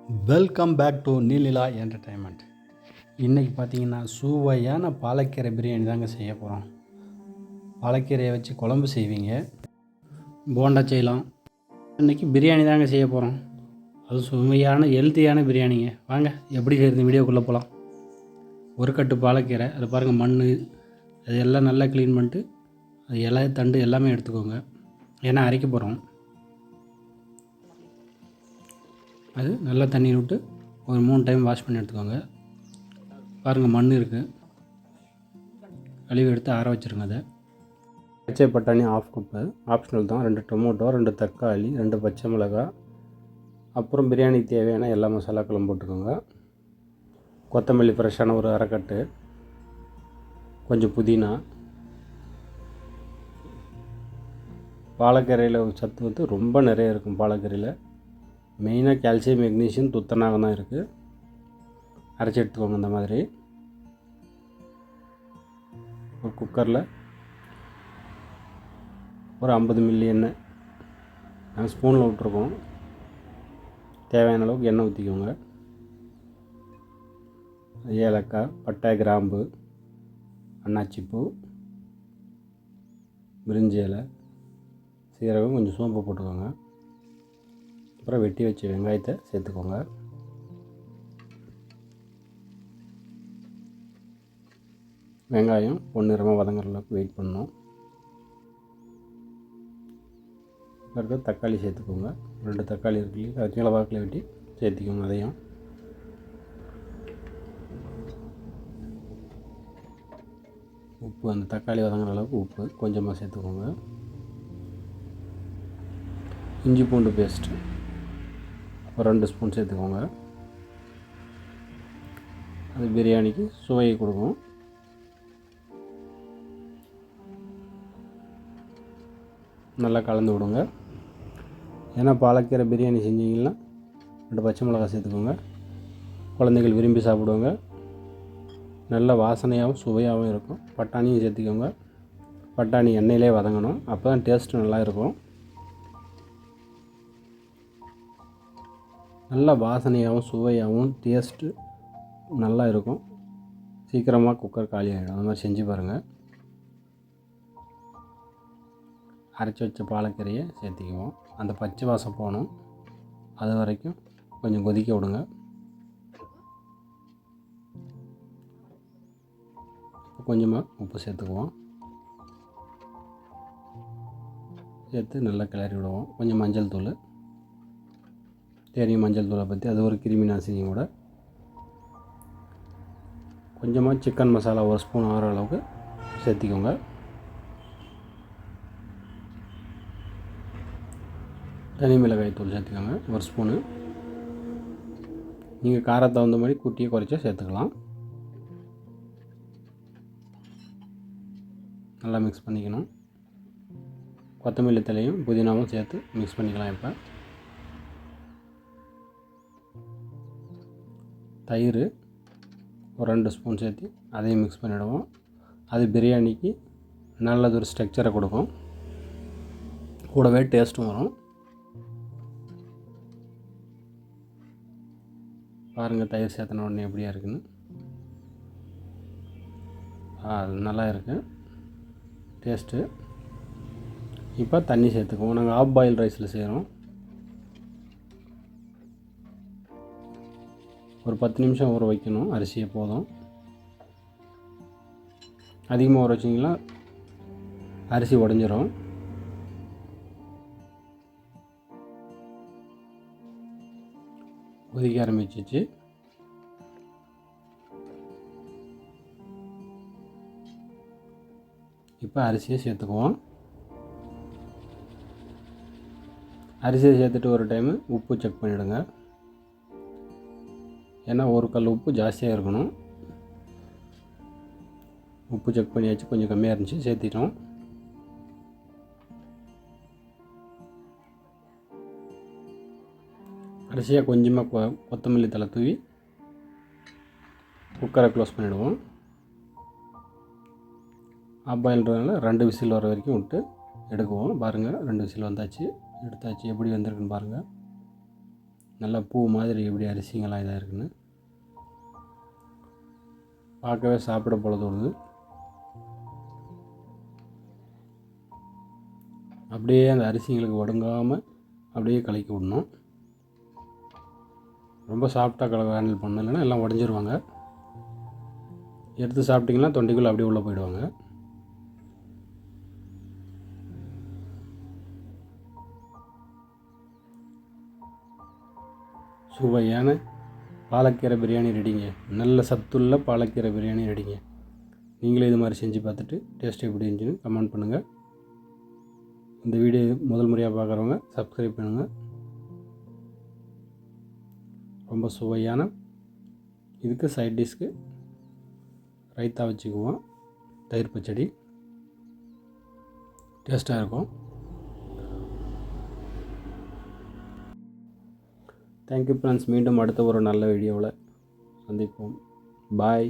Welcome back to Neelila entertainment. இன்றைக்கி பார்த்தீங்கன்னா சுவையான பாலக்கீரை பிரியாணி தாங்க செய்ய போகிறோம். பாலக்கீரையை வச்சு குழம்பு செய்வீங்க, போண்டா செய்யலாம். இன்றைக்கி பிரியாணி தாங்க செய்ய போகிறோம். அது சுவையான ஹெல்த்தியான பிரியாணிங்க. வாங்க எப்படி செய்கிறது வீடியோக்குள்ளே போகலாம். ஒரு கட்டு பாலக்கீரை, அது பாருங்கள் மண் அது எல்லாம் நல்லா க்ளீன் பண்ணிட்டு அது இலை தண்டு எல்லாமே எடுத்துக்கோங்க. ஏன்னா அரைக்க போகிறோம். அது நல்லா தண்ணி விட்டு ஒரு 3 டைம் வாஷ் பண்ணி எடுத்துக்கோங்க. பாருங்கள் மண் இருக்குது, கழுவி எடுத்து ஆற வச்சுருங்க. அதை பச்சை பட்டாணி 1/2 கப்பு, ஆப்ஷனல் தான். 2 டொமேட்டோ, 2 தக்காளி, 2 பச்சை மிளகாய், அப்புறம் பிரியாணிக்கு தேவையான எல்லா மசாலாக்களும் போட்டுக்கோங்க. கொத்தமல்லி ஃப்ரெஷ்ஷான ஒரு அரைக்கட்டு, கொஞ்சம் புதினா. பாலக்கீரையில் சத்து வந்து ரொம்ப நிறைய இருக்கும். பாலக்கீரையில் மெயினாக கால்சியம், மெக்னீஷியம், துத்தநாகம் தான் இருக்குது. அரைச்சி எடுத்துக்கோங்க. இந்த மாதிரி ஒரு குக்கரில் ஒரு 50 மில்லி எண்ணெய், நாங்கள் ஸ்பூனில் விட்ருக்கோம். தேவையான அளவுக்கு எண்ணெய் ஊற்றிக்கோங்க. ஏலக்காய், பட்டை, கிராம்பு, அன்னாச்சிப்பூ, பிரிஞ்சி இலை, சீரகம், கொஞ்சம் சோம்பு போட்டுக்கோங்க. அப்புறம் வெட்டி வச்ச வெங்காயத்தை சேர்த்துக்கோங்க. வெங்காயம் பொன்னிறமாக வதங்குற அளவுக்கு வெயிட் பண்ணணும். பிறகு தக்காளி சேர்த்துக்கோங்க. 2 தக்காளி இருக்கு, அது நீள வாக்கில் வெட்டி சேர்த்திக்கோங்க. அதையும் உப்பு, அந்த தக்காளி வதங்குற அளவுக்கு உப்பு கொஞ்சமாக சேர்த்துக்கோங்க. இஞ்சி பூண்டு பேஸ்ட்டு ஒரு 2 ஸ்பூன் சேர்த்துக்கோங்க. அது பிரியாணிக்கு சுவையை கொடுக்கும். நல்லா கலந்து விடுங்க. ஏன்னா பாலக்கீரை பிரியாணி செஞ்சிங்கன்னா 2 பச்சை மிளகாய் சேர்த்துக்கோங்க. குழந்தைகள் விரும்பி சாப்பிடுவாங்க. நல்ல வாசனையாகவும் சுவையாகவும் இருக்கும். பட்டாணியும் சேர்த்துக்கோங்க. பட்டாணி எண்ணெயிலே வதங்கணும், அப்போ தான் டேஸ்ட்டு நல்லா இருக்கும். நல்லா வாசனையாகவும் சுவையாகவும் டேஸ்ட்டு நல்லா இருக்கும். சீக்கிரமாக குக்கர் காலி ஆகிடும். அந்த மாதிரி செஞ்சு பாருங்கள். அரைச்சி வச்ச பாலக்கீரையை சேர்த்திக்குவோம். அந்த பச்சை வாசம் போகணும், அது வரைக்கும் கொஞ்சம் கொதிக்க விடுங்க. கொஞ்சமாக உப்பு சேர்த்துக்குவோம். சேர்த்து நல்லா கிளறி விடுவோம். கொஞ்சம் மஞ்சள் தூள், தெரியும் மஞ்சள் தூளை பற்றி, அது ஒரு கிருமி நாசினியும் கூட. கொஞ்சமாக சிக்கன் மசாலா 1 ஸ்பூன் ஆகிற அளவுக்கு சேர்த்திக்கோங்க. தனி மிளகாய் தூள் சேர்த்துக்கோங்க 1 ஸ்பூனு. நீங்கள் காரத்தை தகுந்த மாதிரி கூட்டியே குறைச்சா சேர்த்துக்கலாம். நல்லா மிக்ஸ் பண்ணிக்கணும். கொத்தமல்லி தலையும் புதினாவும் சேர்த்து மிக்ஸ் பண்ணிக்கலாம். இப்போ தயிர் ஒரு 2 ஸ்பூன் சேர்த்து அதையும் மிக்ஸ் பண்ணிவிடுவோம். அது பிரியாணிக்கு நல்லதொரு ஸ்ட்ரக்சரை கொடுக்கும், கூடவே டேஸ்ட்டும் வரும். பாருங்கள் தயிர் சேர்த்தன உடனே எப்படியா இருக்குன்னு. நல்லா இருக்குது டேஸ்ட்டு. இப்போ தண்ணி சேர்த்துக்குவோம். நாங்கள் ஆஃப் பாயில் ரைஸில் செய்கிறோம். ஒரு 10 நிமிஷம் ஊற வைக்கணும் அரிசியை, போதும். அதிகமாக ஊற வச்சிங்கன்னா அரிசி உடஞ்சிரும். கொதிக்க ஆரம்பிச்சிச்சு. இப்போ அரிசியை சேர்த்துக்குவோம். அரிசியை சேர்த்துட்டு ஒரு டைமு உப்பு செக் பண்ணிவிடுங்க. ஏன்னா ஒரு கல் உப்பு ஜாஸ்தியாக இருக்கணும். உப்பு செக் பண்ணியாச்சு, கொஞ்சம் கம்மியாக இருந்துச்சு, சேர்த்திட்டோம். கடைசியாக கொஞ்சமாக கொத்தமல்லி தழை தூவி குக்கரை க்ளோஸ் பண்ணிவிடுவோம். ஆஃப் பாயில்ன்றதுனால 2 விசில் வர வரைக்கும் விட்டு எடுக்குவோம். பாருங்கள் 2 விசில் வந்தாச்சு, எடுத்தாச்சு. எப்படி வந்திருக்குன்னு பாருங்கள். நல்லா பூ மாதிரி எப்படி அரிசிங்கெல்லாம் இதாக இருக்குன்னு பார்க்கவே சாப்பிட போல தோணுது. அப்படியே அந்த அரிசிங்களுக்கு ஒடுங்காமல் அப்படியே கலக்கி விடணும். ரொம்ப சாஃப்டாக ஹேண்டில் பண்ணணும், இல்லைன்னா எல்லாம் உடஞ்சிருவாங்க. எடுத்து சாப்பிட்டிங்கன்னா தொண்டைக்குள்ளே அப்படியே உள்ளே போயிடுவாங்க. சுவையான பாலக்கீரை பிரியாணி ரெடிங்க. நல்ல சத்துள்ள பாலக்கீரை பிரியாணி ரெடிங்க. நீங்களே இது மாதிரி செஞ்சு பார்த்துட்டு டேஸ்ட் எப்படி இருந்துச்சுன்னு கமெண்ட் பண்ணுங்கள். இந்த வீடியோ முதல் முறையாக பார்க்குறவங்க சப்ஸ்கிரைப் பண்ணுங்கள். ரொம்ப சுவையான இதுக்கு சைட் டிஷ்க்கு ரைத்தா வச்சுக்குவோம், தயிர் பச்சடி டேஸ்ட்டாக இருக்கும். Thank you friends. மீண்டும் அடுத்த ஒரு நல்ல வீடியோவில் சந்திப்போம். பாய்.